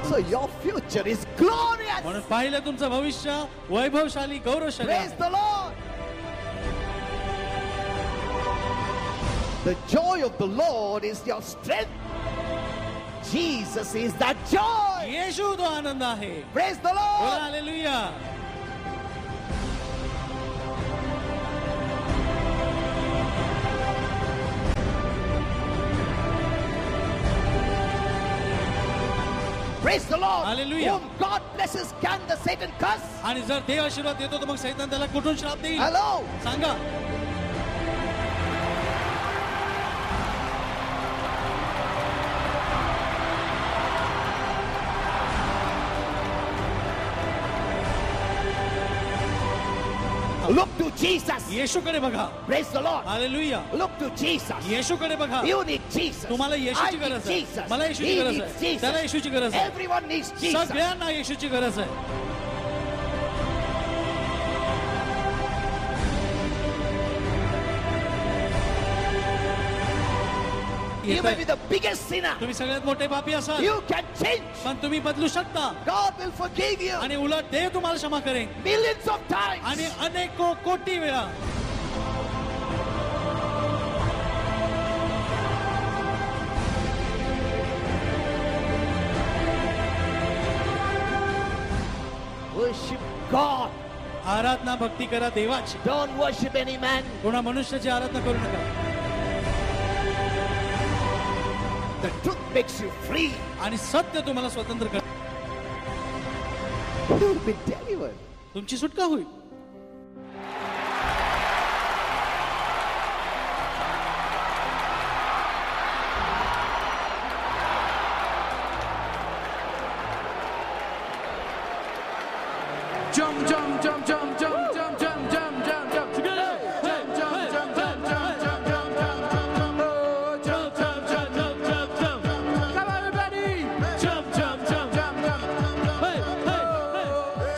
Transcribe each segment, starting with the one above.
So your future is glorious. म्हणून पाहिलं तुमचं भविष्य वैभवशाली गौरवशाली Praise आहे. the Lord. The joy of the Lord is your strength. Jesus is that joy. येशू तो आनंद आहे. Praise the Lord. Hallelujah. Praise the Lord. Hallelujah. Whom God blesses, can the Satan curse? आणि जर देव आशीर्वाद देतो तर मग सैतान त्याला कुठून श्राप देईल? Hello. सांगा. Look to Jesus. येशूकडे बघा. Praise the Lord. Hallelujah. Look to Jesus. येशूकडे बघा. You need Jesus. तुम्हाला I येशूची need गरज आहे. Jesus. मला येशूची He गरज needs आहे. Jesus. त्याला येशूची गरज आहे. Everyone needs Jesus. सगळ्यांना येशूची गरज आहे. You may be the biggest sinner. तुम्ही सगळ्यात मोठे पापी असाल. You can change. पण तुम्ही बदलू शकता. God will forgive you आणि उलट देव तुम्हाला क्षमा करेल. millions of times. आणि अनेक कोटी वेळा. Worship God. आराधना भक्ती करा देवाची. Don't worship any man. कोणा मनुष्याची आराधना करू नका. The truth makes you free. आणि सत्य तुम्हाला स्वतंत्र कर. You will be delivered. तुमची सुटका होईल. Jump, jump, jump, jump, jump, jump, jump, jump, jump, jump. Together. Jump, jump, jump, jump, jump, jump, jump, jump. Oh, jump, jump, jump, jump, jump, jump. Come on, everybody. Jump, jump, jump, jump, jump. Hey, hey, hey.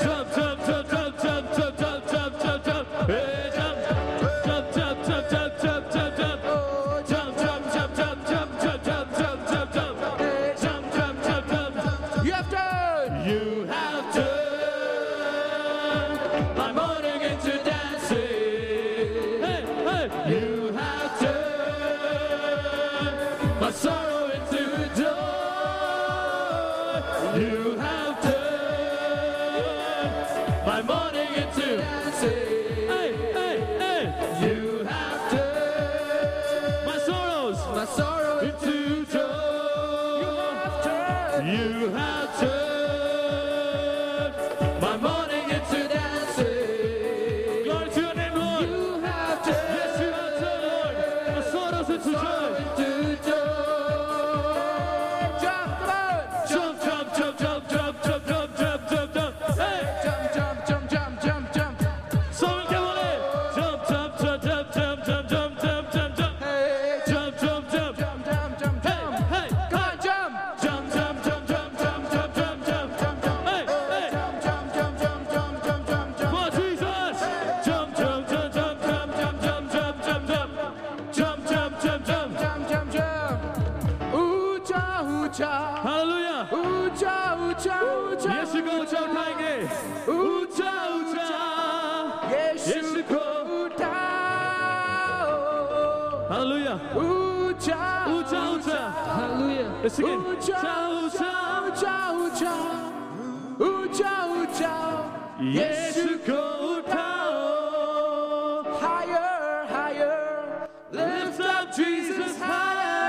Jump, jump, jump, jump, jump, jump, jump, jump, jump, jump. Hey, jump, jump, jump, jump, jump, jump, jump, jump. Oh, jump, jump, jump, jump, jump, jump, jump, jump, jump, jump. Hey, jump, jump, jump, jump. You have turned. You have turned. My morning into dancing. Hey, hey. You have turned my sorrow into joy. You have turned my morning into dancing. Hey, hey, hey. You have turned my sorrow into joy. You have turned my morning into dancing. Glory to your name, Lord. You have turned. Yes, you have turned, Lord. My sorrows into joy. Jump, come on. Jump, jump, jump, jump, jump, jump, jump, jump, jump, jump. Hey, jump, jump, jump, jump, jump, jump. So we come on in. Jump, jump, jump, jump, jump, jump, jump, jump, jump, jump. Hey, jump, jump, jump, jump, jump, jump, jump. Hey, come on, jump, jump, jump, jump, jump, jump, jump, jump, jump, jump, jump. Hey, hey, jump, jump, jump, jump, jump, jump, jump, jump. For Jesus, jump, jump, jump, jump, jump, jump, jump, jump, jump, jump, jump, jump, jump, jump, jump, jump. ऊंचा ऊंचा Hallelujah. ऊंचा ऊंचा ऊंचा यीशु को ऊंचा उठाएंगे. ऊंचा ऊंचा यीशु को उठाओ. Hallelujah. ऊंचा ऊंचा ऊंचा Hallelujah. Let's sing it. ऊंचा ऊंचा ऊंचा ऊंचा ऊंचा ऊंचा यीशु को उठाओ. Higher, higher. Lift up Jesus higher.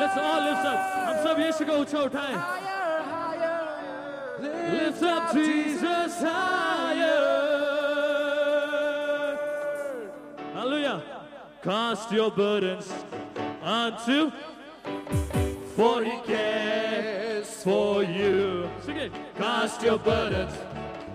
Let's all lift up. हम सब यीशु को ऊंचा उठाएं. Higher, higher. Lift up Jesus higher. Hallelujah. Cast your burdens unto, for He cares for you. Sing it. Cast your burdens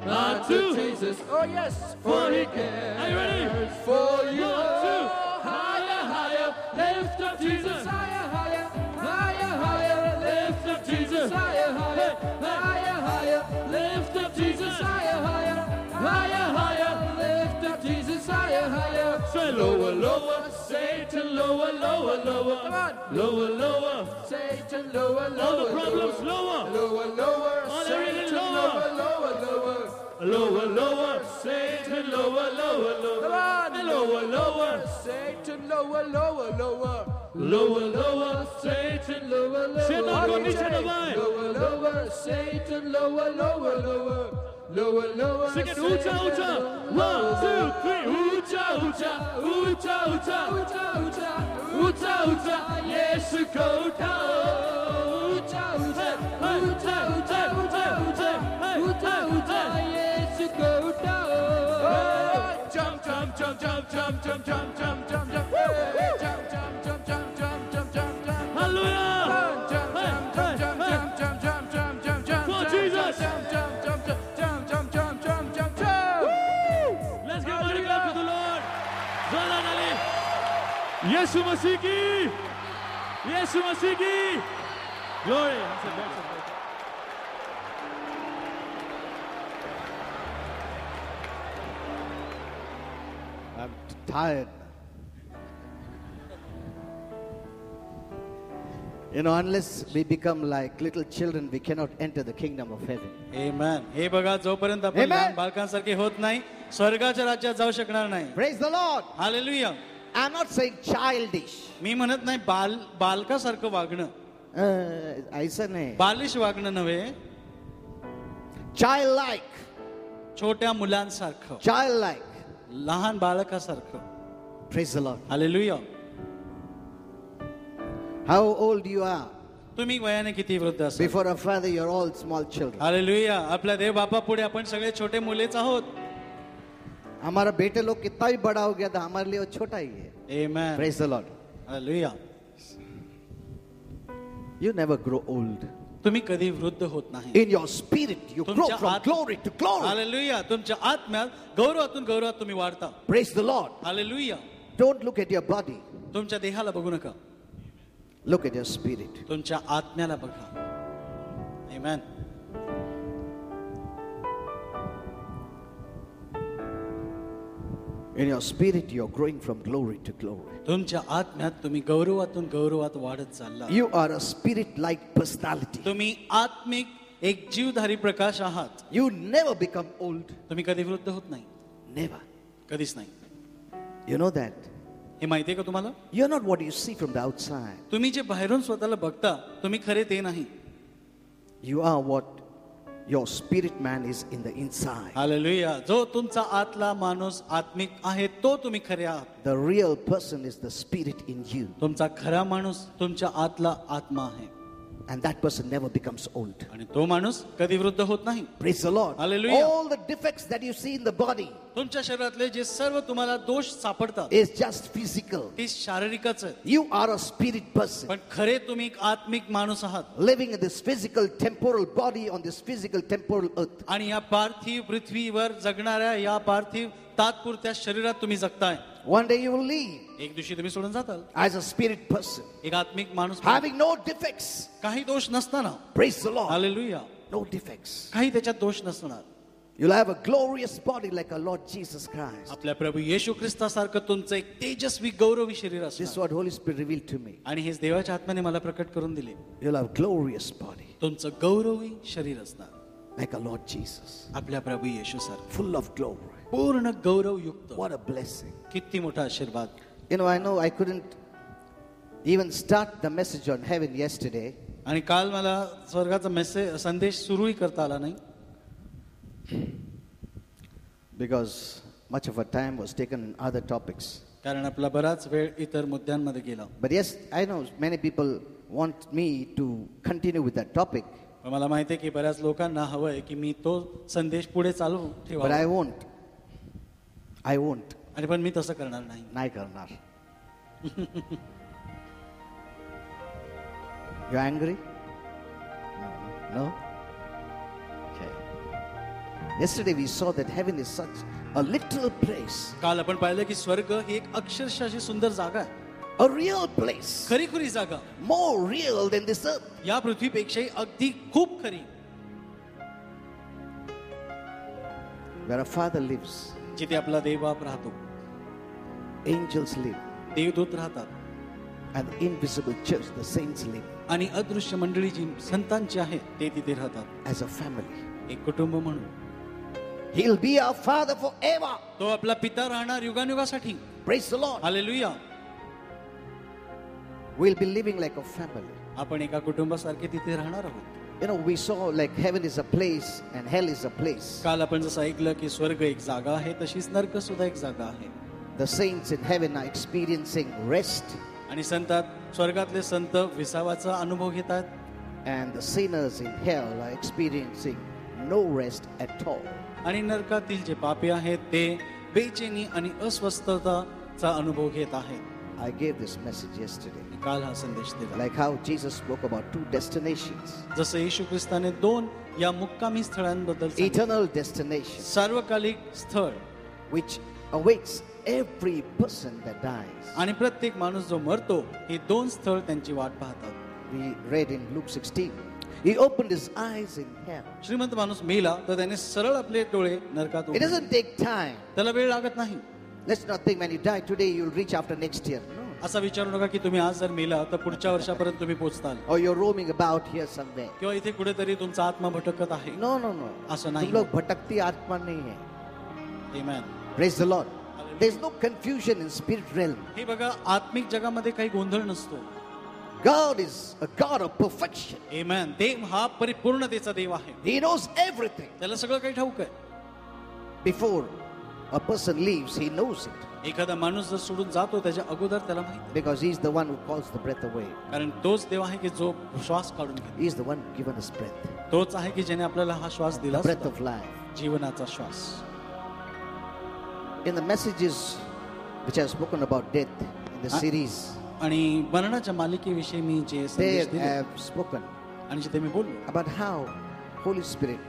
unto Jesus. Oh yes, for He cares. Are you ready? For you. 1, 2. Higher, higher. Lift up Jesus. Higher, higher. Higher, higher. Lift up Jesus. Higher, higher. Higher, higher. Lift up Jesus. Higher, higher. Higher, higher. Lift up Jesus. Higher, higher. Say lower, lower. lower, Satan, lower, lower, lower. Come on. Lower, lower. Satan, lower, All lower, the problems lower. lower. Lower, lower, All Satan, everything lower, lower, lower. Lower, lower. Satan, lower, lower, Come lower. on. Lower, lower. Satan, lower, lower, lower. Lower, lower. Satan, lower, lower. शैतान को नीचे दबाएं. Lower, lower, Satan, lower, lower, lower. Lower, lower, Sing it, ऊंचा, ऊंचा. 1, 2, 3. ऊंचा, ऊंचा. ऊंचा, ऊंचा. ऊंचा, ऊंचा. ऊंचा, ऊंचा. यीशु को उठाओ. ऊंचा, ऊंचा. Hey, ऊंचा, ऊंचा. ऊंचा, ऊंचा. hey, ऊंचा, hey, ऊंचा. hey. यीशु को उठाओ. Jump, jump, jump, jump, jump, jump, jump, jump, jump, jump. Jump, jump, jump, jump, jump, jump, jump, jump. Hallelujah. Jump, Hey, jump, hey, jump, hey. jump, jump, jump, jump, jump, jump, Come on, jump, Jesus. jump, jump, jump, jump, jump, jump, jump, jump, jump. Let's give mighty clap to the Lord. Zala Nali. Yeshu Masih ki. Yeshu Masih ki. Glory. I'm tired. You know, unless we become like little children, we cannot enter the kingdom of heaven. Amen. हे बघा जोपर्यंत आपण Amen. लहान बालकांसारखे होत नाही स्वर्गाच्या राज्यात जाऊ शकणार नाही. Praise the Lord. Hallelujah. I'm not saying childish. मी म्हणत नाही बालकासारखं वागणं, ऐसा नहीं. बालिश वागणं नव्हे, Childlike. छोट्या मुलांसारखं, Childlike. लहान बालकासारखं. Praise the Lord. Hallelujah. How old you are? तुम्ही वयाने किती वृद्ध असाल? Before our Father, you're all small children. Hallelujah. आपल्या देव बापा पुढे आपण सगळे छोटे मुलेच आहोत. हमारा बेटे लोग कितना भी बड़ा हो गया था हमारे लिए वो छोटा ही है. Amen. Praise the Lord. Hallelujah. You never grow old. तुम्ही कधी वृद्ध होत नाही. In your spirit, you grow from glory to glory. Hallelujah. तुमच्या आत्म्यात गौरवातून गौरवात तुम्ही वाढता. Praise the Lord. Hallelujah. Don't look at your body. तुमच्या देहाला बघू नका, Look at your spirit. तुमच्या आत्म्याला बघा. Amen. In your spirit, you're growing from glory to glory. तुमच्या आत्म्यात तुम्ही गौरवातून गौरवात वाढत चालला. You are a spirit-like personality. तुम्ही आत्मिक एक जीवधारी प्रकाश आहात. You never become old. तुम्ही कधी वृद्ध होत नाही, Never. कधीच नाही. You know that? हे माहितीये का तुम्हाला? You're not what you see from the outside. तुम्ही जे बाहेरून स्वतःला बघता तुम्ही खरे ते नाही. You are what your spirit man is in the inside. Hallelujah. जो तुमचा आतला माणूस आत्मिक आहे तो तुम्ही खरे आहात. The real person is the spirit in you. तुमचा खरा माणूस तुमच्या आतला आत्मा आहे And that person never becomes old. आणि तो माणूस कधी वृद्ध होत नाही. Praise the Lord. Hallelujah. All the defects that you see in the body तुमच्या शरीरातले जे सर्व तुम्हाला दोष सापडतात is just physical. ते शारीरिकच आहेत. You are a spirit person. पण खरे तुम्ही एक आत्मिक माणूस आहात. Living in this physical temporal body on this physical temporal earth. आणि या पार्थिव पृथ्वीवर जगणाऱ्या या पार्थिव तात्पुरत्या शरीरात तुम्ही जगताय. One day you will leave एक दिवशी तुम्ही सोडून जाताल. as a spirit person. एक आत्मिक माणूस Having no defects. काही दोष नसताना. Praise the Lord. Hallelujah. No defects. काही त्याच्यात दोष नसणार. You'll have a glorious body like our Lord Jesus Christ. आपल्या प्रभू येशू ख्रिस्तासारखं तुमचं एक तेजस्वी गौरवी शरीर This is असणार. what Holy Spirit revealed to me. आणि हेच देवाच्या आत्म्याने मला प्रकट करून दिले. You'll have glorious body तुमचं गौरवी शरीर असणार like our Lord Jesus. आपल्या प्रभू येशू सर. Full of glory. पूर्ण गौरवयुक्त. What a blessing. किती मोठा आशीर्वाद. You know I couldn't even start the message on heaven yesterday आणि काल मला स्वर्गाचा संदेश सुरूही करता आला नाही. because much of our time was taken on other topics. कारण आपला बराच वेळ इतर मुद्द्यांमध्ये गेला. But yes, I know many people want me to continue with that topic, पण मला माहिती आहे की बऱ्याच लोकांना हवंय की मी तो संदेश पुढे चालू but ठेवा. I won't. आणि पण मी तसं करणार नाही. नाही करणार. You angry? No? Okay. Yesterday we saw that heaven is such a literal place. काल आपण पाहिलं की स्वर्ग ही एक अक्षरशः अशी सुंदर जागा आहे. A real place. खरी जागा. More real than this earth. या पृथ्वीपेक्षाही अगदी खूप खरी. Where a father lives, जिथे आपला देवबाप राहतो. angels live. देवदूत राहतात and the invisible church, the saints live आणि अदृश्य मंडळी जी संतांची आहे ते तिथे राहतात as a family. एक कुटुंब म्हणून. He'll be our Father forever. तो आपला पिता राहणार युगानुगासाठी. Praise the Lord. Hallelujah. We'll be living like a family. आपण एका कुटुंबासारखे तिथे राहणार आहोत. You know, we saw like heaven is a place and hell is a place. काल आपण जसं ऐकलं की स्वर्ग एक जागा आहे तशीच नरक सुद्धा एक जागा आहे. The saints in heaven are experiencing rest, आणि संतात स्वर्गातले संत विसावाचा अनुभव घेतात and the sinners in hell are experiencing no rest at all. आणि नरकातील जे पापी आहेत ते बेचैनी आणि अस्वस्थताचा अनुभव घेत आहेत. I gave this message yesterday. काल हा संदेश दिला. Like how Jesus spoke about 2 destinations. जसं येशू ख्रिस्ताने 2 या मुक्कामी स्थळांबद्दल सांगितलं. Eternal destination, सार्वकालिक स्थळ which awaits every person that dies. आणि प्रत्येक माणूस जो मरतो हे 2 स्थळ त्यांची वाट पाहतात. We read in Luke 16. He opened his eyes in hell. श्रीमंत माणूस मेला तर त्याने सरळ आपले डोळे नरकात It उघडले. doesn't take time. त्याला वेळ लागत नाही. Let's not think when you die today, you'll reach after next year. No. असा विचारू नका की तुम्ही आज जर मेला तर पुढच्या वर्षापर्यंत तुम्ही पोहोचताल Or you're roaming about here somewhere. किंवा इथे कुठेतरी तुमचा आत्मा भटकत आहे. No, no, no. असं नाही. तुम लोग भटकती आत्मा नहीं है. Amen. Praise the Lord. There's no confusion in spirit realm. हे बघा आत्मिक जगामध्ये काही गोंधळ नसतो. God is a God of perfection. Amen. देव हा परिपूर्णतेचा देव आहे. He knows everything. त्याला सगळं काही ठाऊक आहे. Before a person leaves, he knows it. एखादा माणूस जर सोडून जातो त्याच्या अगोदर त्याला माहिती आहे. Because he's the one who calls the breath away. कारण तोच देव आहे की जो श्वास काढून घेतो. He's the one given us breath. तोच आहे की ज्याने आपल्याला हा श्वास दिला. Breath of life. जीवनाचा श्वास. In the messages which I have spoken about death in the series, आणि मरणाच्या मालिकेविषयी मी जे they संदेश दिले have spoken आणि जिथे मी बोललो about how Holy Spirit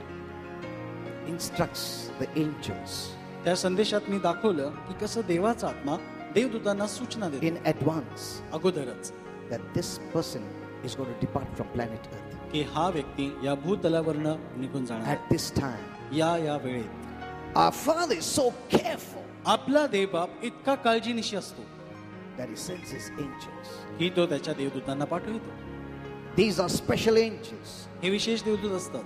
instructs the angels त्या संदेशात मी दाखवलं की कसं देवाचा आत्मा देवदूतांना सूचना देतो in advance अगोदरच that this person is going to depart from planet Earth की हा व्यक्ती या भूतलावरनं निघून जाणार at this time. या वेळेत. Our Father is so careful आपला देवबाप इतका काळजीनिशी असतो that he sends his angels. की तो त्याच्या देवदूतांना पाठवितो. These are special angels हे विशेष देवदूत असतात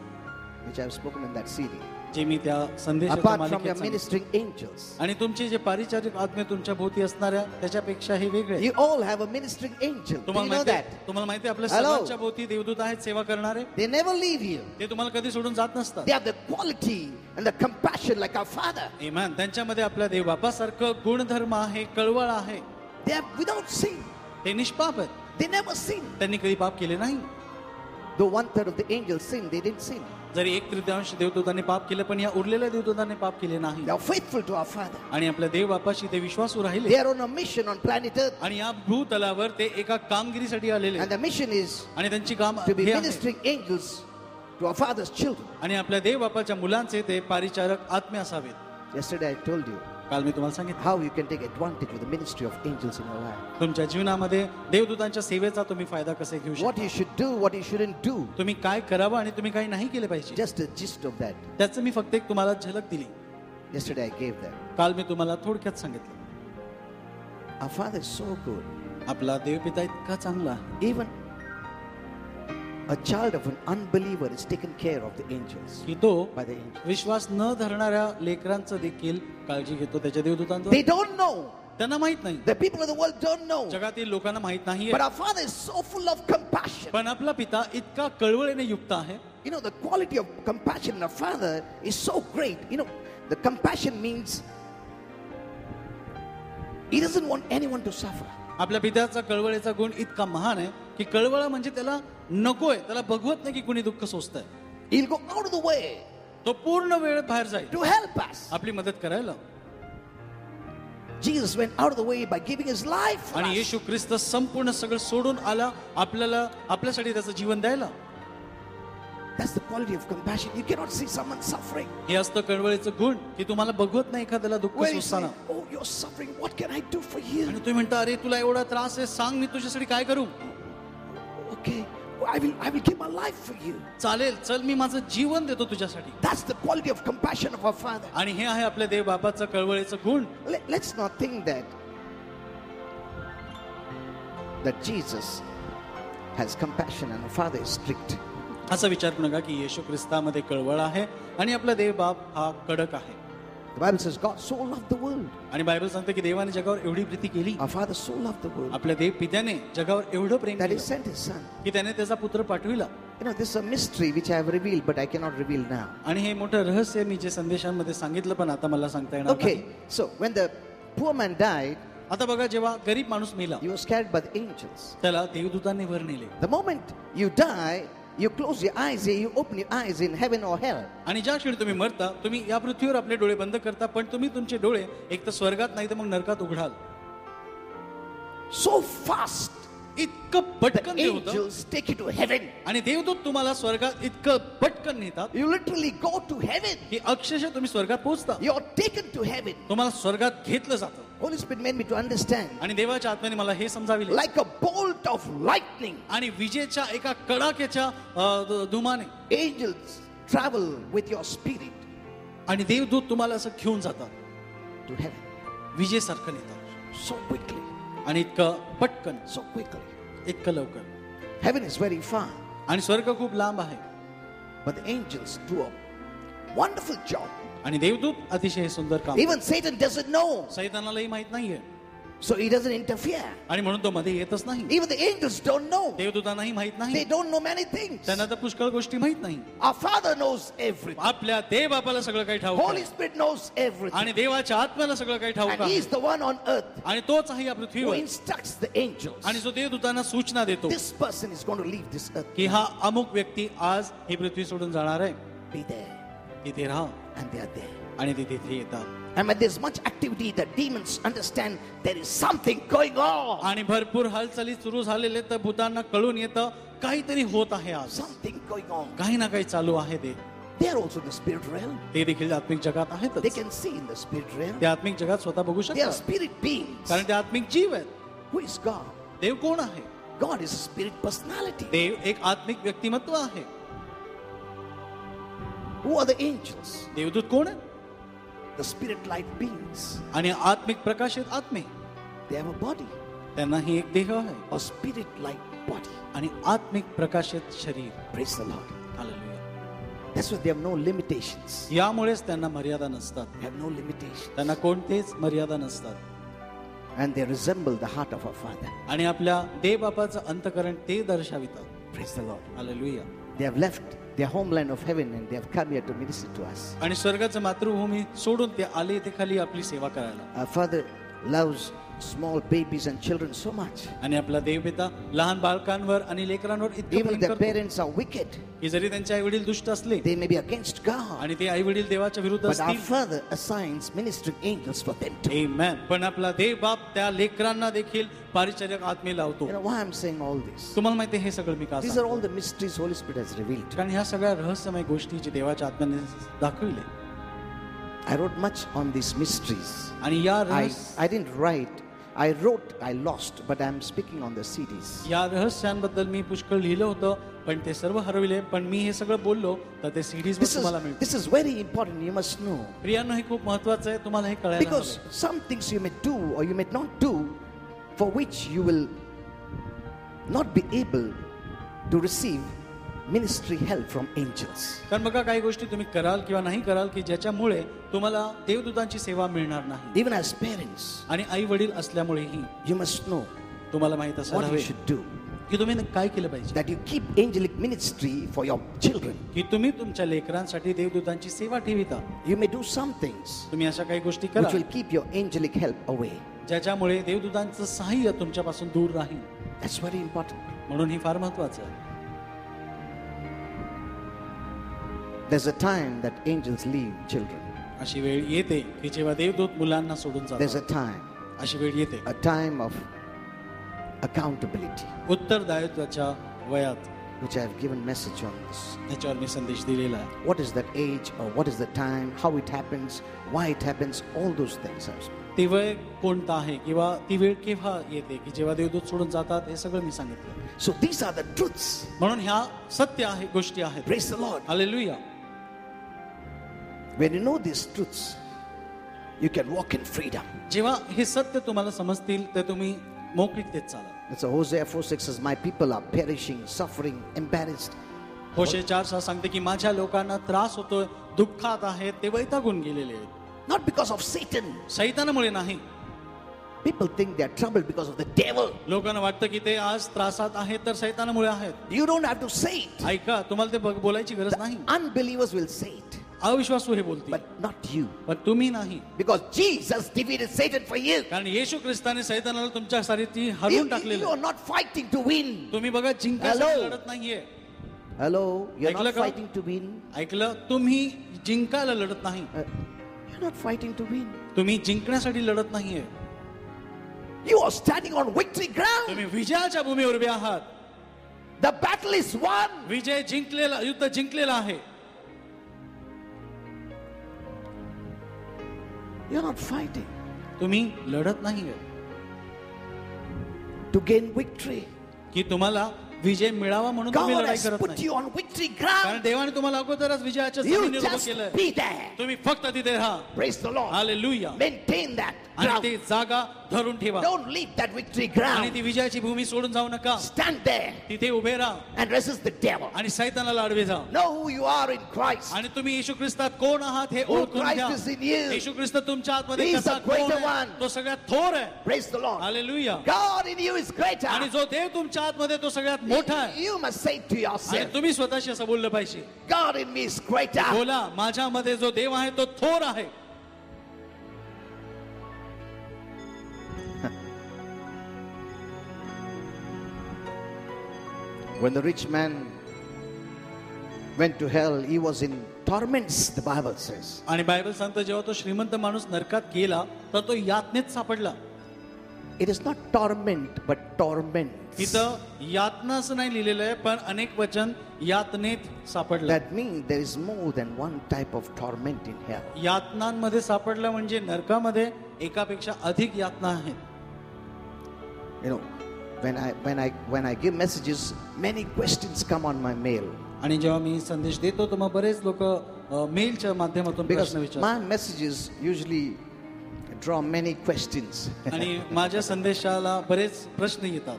which I have spoken in that series. जे मी त्या संदेशाच्या Apart from your मालिकेत सांगितले. ministering angels, आणि तुमचे जे पारिचारिक आत्मे तुमच्या भोवती असणाऱ्या त्याच्यापेक्षा हे वेगळे आहेत. you all have a ministering angel. Do you तुम्हाला know माहिती that? तुम्हाला माहिती आहे, आपल्या Hello. सर्वांच्या भोवती देवदूत आहेत सेवा करणारे. They never leave you. ते तुम्हाला कधी सोडून जात नसतात. They have the quality and the compassion like our Father. आमेन. त्यांच्यामध्ये आपल्या देवबापासारखं गुणधर्म आहे, कळवळ आहे. They are without sin. ते निष्पाप आहेत. They never sin. त्यांनी कधी पाप केले नाही. Though 1/3 of the angels sinned, they didn't sin. जरी 1/3 देवदूतांनी पाप केले पण या उरलेल्या देवदूतांनी पाप केले नाही. They are faithful to our Father. आणि आपल्या देवबापाशी ते विश्वासू राहिले. They are on a mission on planet Earth. आणि या भूतलावर ते एका कामगिरीसाठी आलेले And the mission is आणि त्यांची काम to be हे आहे. ministering angels to our Father's children. आणि आपल्या देवबापाच्या मुलांचे ते पारिचारक आत्मे असावेत. Yesterday I told you काल मी तुम्हाला सांगितलं how you can take advantage of the ministry of angels in your life. तुमच्या जीवनामध्ये देवदूतांच्या सेवेचा तुम्ही फायदा कसे घेऊ What शकता. you should do, what you shouldn't do. तुम्ही काय करावं आणि तुम्ही काय नाही केले पाहिजे. Just a gist of that. त्याचं मी फक्त एक तुम्हाला झलक दिली. Yesterday I gave that. काल मी तुम्हाला थोडक्यात सांगितलं. Our Father is so good. आपला देवपिता इतका चांगला आहे Even a child of an unbeliever is taken care of the angels. की तो By the angels. विश्वास न धरणाऱ्या लेकरांचं देखील काळजी घेतो त्याच्या देवदूतांद्वारे. They don't know. त्यांना माहित नाही. The people of the world don't know. जगातील लोकांना माहित नाहीये. But our Father is so full of compassion. पण आपला पिता इतका कळवळीने युक्त आहे. You know, the quality of compassion in our Father is so great. You know, the compassion means He doesn't want anyone to suffer. आपल्या पित्याचा कळवळीचा गुण इतका महान आहे की कळवळा म्हणजे त्याला नकोय, त्याला बघवत नाही की कुणी दुःख सोसतंय. He'll go out of the way तो पूर्ण वेळ बाहेर जाईल to help us. आपली मदत करायला. Jesus went out of the way by giving His life for आणि us. येशू ख्रिस्त संपूर्ण सगळं सोडून आला आपल्यासाठी त्याचं जीवन द्यायला. That's the quality of compassion. You cannot see someone suffering. हे असतं कळवळीचं गुण की तुम्हाला बघवत नाही एखाद्याला दुःख Where you say, सोसताना. oh, you're suffering. What can I do for you? आणि तुम्ही म्हणता अरे तुला एवढा त्रास आहे, सांग मी तुझ्यासाठी काय करू. Okay, I will give my life for you. चालेल, चल मी माझं जीवन देतो तुझ्यासाठी. That's the quality of compassion of our Father. आणि हे आहे आपल्या देव बापाचं कळवळीचं गुण. Let's not think that that Jesus has compassion and the Father is strict. असा विचार करू नका की येशू ख्रिस्तामध्ये कळवळ आहे आणि आपला देव बाप हा कडक आहे. The Bible says God so loved the world. आणि बायबल सांगते की देवाने जगावर एवढी प्रीती केली, Our Father so loved the world आपल्या देव पित्याने जगावर एवढं प्रेम that He केलं sent His Son. की त्याने त्याचा पुत्र पाठविला. You know, this is a mystery which I have revealed, but I cannot reveal now. आणि हे मोठं रहस्य मी जे संदेशांमध्ये सांगितलं पण आता मला सांगता येणार Okay, नाही. so when the poor man died, आता बघा, जेव्हा गरीब माणूस मेला he was carried by the angels. त्याला देवदूतांनी वर नेले. The moment you die, you close your eyes, you open your eyes in heaven or hell. आणि ज्या क्षणी तुम्ही मरता, तुम्ही या पृथ्वीवर आपले डोळे बंद करता, पण तुम्ही तुमचे डोळे एक तर स्वर्गात नाही तर मग नरकात उघडाल. So fast, इतकं the पटकन ते होतं angels take you to heaven. आणि देवदूत तुम्हाला स्वर्गात इतकं पटकन नेतात You literally go to heaven. की अक्षरशः तुम्ही स्वर्गात पोहोचता. You're taken to heaven. तुम्हाला स्वर्गात घेतलं जातं. Holy Spirit made me to understand. आणि देवाच्या आत्म्याने मला हे समजाविले, Like a bolt of lightning, आणि विजेच्या एका कडाक्याच्या धुमाने angels travel with your spirit आणि देवदूत तुम्हाला असं घेऊन जातात, to heaven. विजेसारखं नेतात So quickly, आणि इतकं पटकन, so quickly. इतकं लवकर. Heaven is very far, आणि स्वर्ग खूप लांब आहे but the angels do a wonderful job. आणि देवदूत अतिशय सुंदर काम. Even Satan doesn't know, सैतानालाही माहित नाहीये so he doesn't interfere. आणि म्हणून तो मध्ये येतच नाही. Even the angels don't know. देवदूतांनाही माहित They नाही, don't know many things. त्यांना तर पुष्कळ गोष्टी माहित नाही. Our Father knows everything. आपल्या देव बापाला सगळं काही ठाऊक Holy आहे. Spirit knows everything. आणि देवाच्या आत्म्याला सगळं काही ठाऊक And आहे. He is the one on earth आणि तोच आहे या who पृथ्वीवर, instructs the angels. आणि जो देवदूतांना सूचना देतो This person is going to leave this earth. की हा अमुक व्यक्ती आज ही पृथ्वी सोडून जाणार आहे, Be there. तिथे राहा, And they are there. आणि ते तिथे येतात. And when there's much activity, the demons understand there is something going on. आणि भरपूर हालचाली सुरू झालेले तर भूतांना कळून येतं काहीतरी होत आहे आज, Something going on. काही ना काही चालू आहे. ते They are also in the spirit realm. ते देखील आत्मिक जगात आहेत. They can see in the spirit realm. ते आत्मिक जगात स्वतः बघू They are शकतात, spirit beings. कारण ते आत्मिक जीव आहेत. Who is God? देव कोण आहे? God is a spirit personality. देव एक आत्मिक व्यक्तिमत्व आहे. Who are the angels? देवदूत कोण आहे? The spirit light beings. आणि आत्मिक प्रकाशित आत्मे, They have a body, त्यांनाही एक देह आहे a spirit light body. आणि आत्मिक प्रकाशित शरीर. Praise the Lord. Hallelujah. That's why they have no limitations. यामुळेच त्यांना मर्यादा नसतात, They have no limitations. त्यांना कोणतेच मर्यादा नसतात. And they resemble the heart of our Father. आणि आपल्या देव बापाचं अंतकरण ते दर्शवितात. Praise the Lord. Hallelujah. They have left their homeland of heaven and they have come here to minister to us. आणि स्वर्गाचं मातृभूमी सोडून ते आले ते खाली आपली सेवा करायला. Our Father loves small babies and children so much. आणि आपला देवपिता लहान बालकांवर आणि लेकरांवर इतकं Even प्रेम if their करतो parents are wicked, की जरी त्यांचे आई वडील दुष्ट असले they may be against God, आणि ते आई वडील देवाच्या विरुद्ध but our असतील, Father assigns ministering angels for them too. Amen. पण आपला देव बाप त्या लेकरांना देखील परिचारक आत्मे लावतो. You know why I'm saying all this? तुम्हाला माहिती आहे हे सगळं मी का These are all सांगतो? the mysteries Holy Spirit has revealed. कारण ह्या सगळ्या रहस्यमय गोष्टी जे देवाच्या आत्म्याने दाखविले. I wrote much on these mysteries. आणि या I didn't write. I wrote, I lost, but I'm speaking on the CDs. या रहस्यांबद्दल मी पुष्कळ लिहिलं होतं, पण ते सर्व हरविले. पण मी हे सगळं बोललो तर ते सीडीज वर तुम्हाला मिळतील. This is very important. You must know. प्रियांनो, हे खूप महत्वाचं आहे, तुम्हाला हे कळायला Because हवं. some things you may do or you may not do, for which you will not be able to receive ministry help from angels. कारण बघा, काही गोष्टी तुम्ही कराल किंवा नाही कराल की ज्याच्यामुळे तुम्हाला देवदूतांची सेवा मिळणार नाही. Even as parents, आणि आई वडील असल्यामुळेही you must know तुम्हाला माहित असायला what you हवे should do. की तुम्ही काय केलं पाहिजे, That you keep angelic ministry for your children. की तुम्ही तुमच्या लेकरांसाठी देवदूतांची सेवा ठेविता. You may do some things तुम्ही अशा काही गोष्टी which करा will keep your angelic help away. ज्याच्यामुळे देवदूतांचं सहाय्य तुमच्यापासून दूर राहील. That's very important. म्हणून हे फार महत्वाचं आहे. There's a time that angels leave children. अशी वेळ येते की जेव्हा देवदूत मुलांना सोडून There's a जातात. time, अशी वेळ येते a time of accountability, उत्तरदायित्वाच्या वयात. which I have given message on this. त्याच्यावर मी संदेश दिलेला आहे. What is that age or what is the time, how it happens, why it happens, all those things. ते वय कोणतं आहे किंवा ती वेळ केव्हा येते की जेव्हा देवदूत सोडून जातात, हे सगळं मी सांगितलं. So these are the truths. म्हणून ह्या सत्य आहे, गोष्टी आहेत. Praise the Lord. Hallelujah. When you know these truths, you can walk in freedom. जेव्हा हे सत्य तुम्हाला समजतील तर तुम्ही मोकळीकतेत चाला. So Hosea 4:6 says, my people are perishing, suffering, embarrassed. होशे 4:6 सांगते की माझ्या लोकांना त्रास होतोय, दुःखात आहेत, ते वैतागून गेलेले आहेत. Not because of Satan. सैतानामुळे नाही. People think they are troubled because of the devil. लोकांना वाटतं की ते आज त्रासात आहेत तर सैतानामुळे आहेत. You don't have to say it. ऐका, तुम्हाला ते बोलायची गरज नाही. Unbelievers will say it, अविश्वासू हे बोलतील, but not you. पण तुम्ही नाही. Because Jesus defeated Satan for you. कारण येशू ख्रिस्ताने सैतानाला तुमच्यासाठी You, हरवून you टाकलेलं are आहे. not fighting to win. तुम्ही बघा जिंकायसाठी Hello. लढत नाहीये. Hello, you're ऐकलं not का? fighting to win. ऐकलं, तुम्ही जिंकायला लढत नाही. You're not fighting to win. तुम्ही जिंकण्यासाठी लढत नाहीये. You are standing on victory ground. तुम्ही विजयाच्या भूमीवर उभे आहात. The battle is won. विजय जिंकलेला, युद्ध जिंकलेला आहे. You're not fighting तुम्ही लढत नाहीये to gain victory. की तुम्हाला विजय मिळावा म्हणून तुम्ही God लढाई has करत put नाही. you on victory कारण ground. देवाने तुम्हाला अगोदरच विजयाच्या You जमिनीवर उभं just केलंय. be there. तुम्ही फक्त तिथे राहा. Praise the Lord. Hallelujah. Maintain that आणि ground. ती जागा धरून ठेवा. Don't leave that victory आणि ground. ती विजयाची भूमी सोडून जाऊ नका. Stand there तिथे उभे राहा and resist the devil. आणि सैतानाला अडवे जा. Know who you are in Christ. आणि तुम्ही येशू ख्रिस्तात कोण आहात हे Who ओळखून Christ घ्या. is in you. येशू ख्रिस्त तुमच्या आतमध्ये He is कसा the greater कोण आहे? one. तो सगळ्यात थोर आहे. Praise the Lord. Hallelujah. God in you is greater. आणि जो देव तुमच्या आतमध्ये तो सगळ्यात मोठा आहे. You must say to आणि yourself, तुम्ही स्वतःशी असं बोललं पाहिजे. God in me is greater. बोला, माझ्यामध्ये जो देव आहे तो थोर आहे. When the rich man went to hell, he was in torments, the Bible says. आणि बायबल सांगतं जेव्हा तो श्रीमंत माणूस नरकात गेला तर तो यातनेत सापडला. It is not torment, but torment. तिथं यातना असं नाही लिहिलेलं आहे, पण अनेक वचन यातनेत सापडलं. That means there is more than one type of torment in hell. यातनांमध्ये सापडलं म्हणजे नरकामध्ये एकापेक्षा अधिक यातना आहेत. You know, when I give messages, many questions come on my mail. आणि जेव्हा मी संदेश देतो तर मग बरेच लोक मेलच्या माध्यमातून Because प्रश्न विचारतात. my messages usually draw many questions. आणि माझ्या संदेशाला बरेच प्रश्न येतात.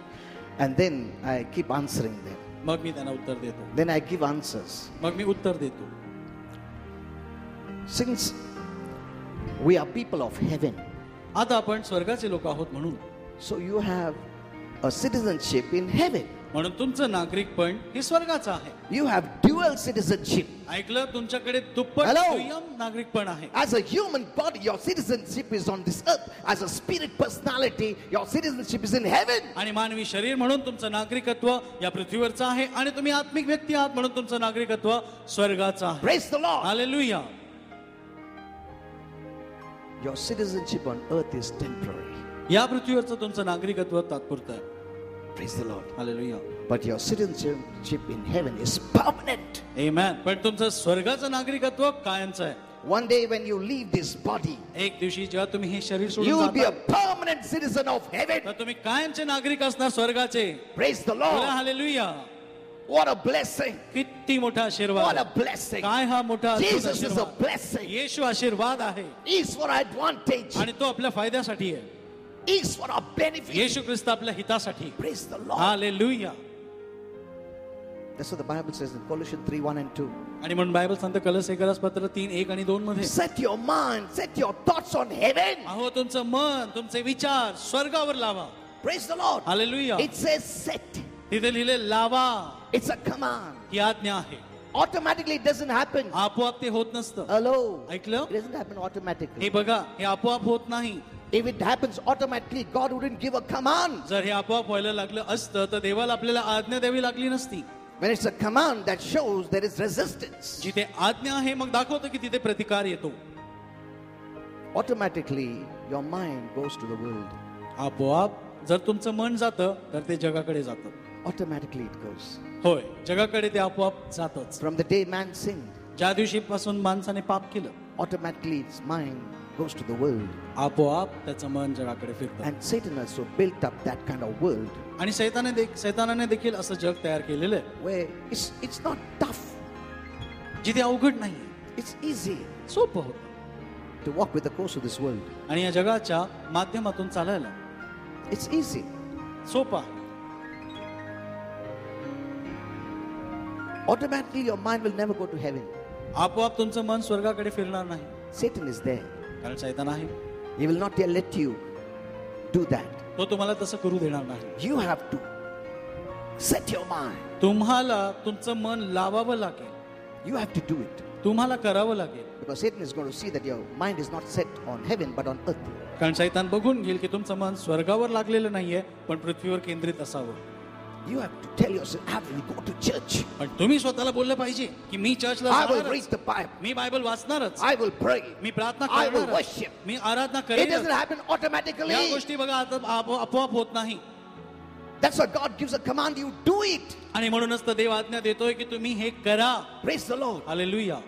And then I keep answering them. मग मी त्यांना उत्तर देतो. Then I give answers. मग मी उत्तर देतो. Since we are people of heaven, आता आपण स्वर्गाचे लोक आहोत म्हणून so you have a citizenship in heaven. म्हणून तुमचं नागरिकपण हे स्वर्गाचं आहे. You have dual citizenship. ऐकलं, तुमच्याकडे दुप्पट Hello. दुय्यम नागरिकपण आहे. As a human body, your citizenship is on this earth. As a spirit personality, your citizenship is in heaven. आणि मानवी शरीर म्हणून तुमचं नागरिकत्व या पृथ्वीवरचं आहे आणि तुम्ही आत्मिक व्यक्ती आहात म्हणून तुमचं नागरिकत्व स्वर्गाचं आहे. Praise the Lord. Hallelujah. Your citizenship on earth is temporary. या पृथ्वीवरचं तुमचं नागरिकत्व तात्पुरतं आहे. Praise the Lord. Hallelujah. But your citizenship in heaven is permanent. आमेन. पण तुमचं स्वर्गाचं नागरिकत्व कायमचं आहे. One day when you leave this body, एक दिवशी जेव्हा तुम्ही हे शरीर you सोडून will be a जाता permanent citizen of heaven. तर तुम्ही कायमचे नागरिक असणार स्वर्गाचे. Praise the बोला Lord. Hallelujah. What a blessing. किती मोठा What आशीर्वाद. a blessing. काय हा मोठा अद्भुत Jesus is a आशीर्वाद. blessing. येशू आशीर्वाद आहे Is for advantage. आणि तो आपल्या फायद्यासाठी आहे. Is for our benefit. येशू ख्रिस्त आपल्या हितासाठी. Praise the Lord. Hallelujah. That's what the Bible says in Colossians 3:1 and 2. आणि म्हणून बायबल सांगतं कलश पत्र 3:1 आणि 2 मध्ये, Set your mind, set your thoughts on heaven. अहो तुमचं मन, तुमचे विचार स्वर्गावर लावा. Praise the Lord. Hallelujah. It says set. तिथे लिहिले लावा. It's a command. ही आज्ञा आहे. Automatically it doesn't happen. आपोआप ते होत नसतं. Hello. ऐकलं? It doesn't happen automatically. हे बघा, हे आपोआप होत नाही. If it happens automatically, God wouldn't give a command. जर हे आपोआप व्हायला लागलं असतं तर देवाला आपल्याला आज्ञा द्यावी लागली नसती. When it's a command, that shows there is resistance. जिथे आज्ञा आहे मग दाखवतं की तिथे प्रतिकार येतो. Automatically, your mind goes to the world. आपोआप जर तुमचं मन जातं तर ते जगाकडे जातं. Automatically it goes. होय, जगाकडे ते आपोआप जातच. From the day man sinned, ज्या दिवशीपासून माणसाने पाप केलं automatically its mind goes to the world. आपोआप त्याचं मन जगाकडे फिरतं. And Satan also built up that kind of world आणि सैतानाने देखील असं जग तयार केलेलं आहे where it's not tough. जिथे अवघड नाही, It's easy सोपं होतं. to walk with the course of this world. आणि या जगाच्या माध्यमातून चालायला It's easy. सोपा. Automatically, your mind will never go to heaven. आपोआप तुमचं मन स्वर्गाकडे फिरणार नाही, Satan is there. कारण शैतान आहे. He will not let you do that. तो तुम्हाला तसं करू देणार नाही. You have to set your mind. तुम्हाला तुमचं मन लावावं लागेल, You have to do it. तुम्हाला करावं लागेल. Because Satan is going to see that your mind is not set on heaven but on earth. कारण शैतान बघून घेईल की तुमचं मन स्वर्गावर लागलेलं नाहीये, पण पृथ्वीवर केंद्रित असावं. You have to tell yourself, I will go to church. पण तुम्ही स्वतःला बोललं पाहिजे की मी चर्चला I will जाणारच. read the Bible. मी बायबल वाचणारच, I will pray. मी प्रार्थना I will करणारच, worship. Me Aradhana It doesn't करेन. happen automatically. या गोष्टी बघा आता आपोआप होत नाही. That's why God gives a command, you do it. आणि म्हणूनच तर देव आज्ञा देतोय की तुम्ही हे करा. Praise the Lord. Hallelujah.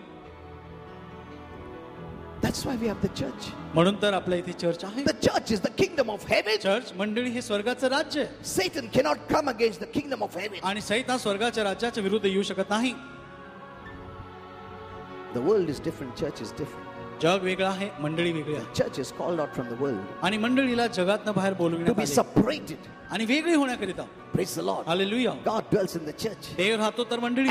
That's why we have the church. म्हणून तर आपल्या इथे चर्च आहे. The church is the kingdom of heaven. Church मंडळी हे स्वर्गाचं राज्य आहे. Satan cannot come against the kingdom of heaven. आणि सैतान स्वर्गाच्या राज्याच्या विरुद्ध येऊ शकत नाही. The world is different, church is different. जग वेगळं आहे, मंडळी वेगळी आहे. Church is called out from the world आणि मंडळीला जगातनं बाहेर to बोलविण्यात be आले separated. आणि वेगळी होण्याकरिता. Praise the Lord. Hallelujah. God dwells in the church. देव राहतो तर मंडळी